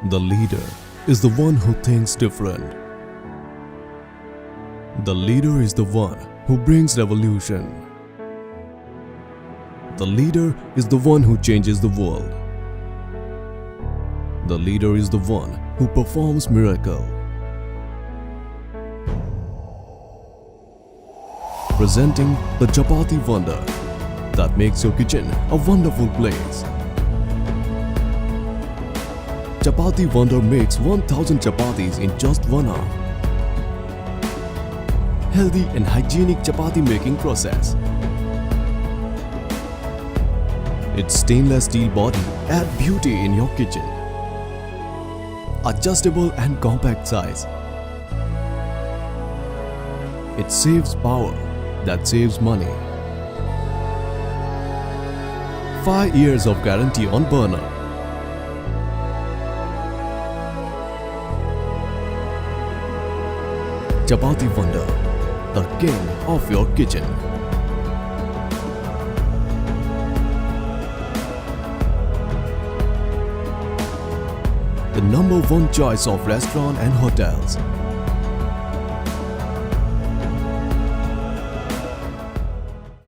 The leader is the one who thinks different. The leader is the one who brings revolution. The leader is the one who changes the world. The leader is the one who performs miracle. Presenting the Chapati Wonder that makes your kitchen a wonderful place. Chapati Wonder makes 1000 chapatis in just 1 hour. Healthy and hygienic chapati making process. Its stainless steel body adds beauty in your kitchen. Adjustable and compact size. It saves power that saves money. 5 years of guarantee on burner. Chapati Wonder, the king of your kitchen. The #1 choice of restaurant and hotels.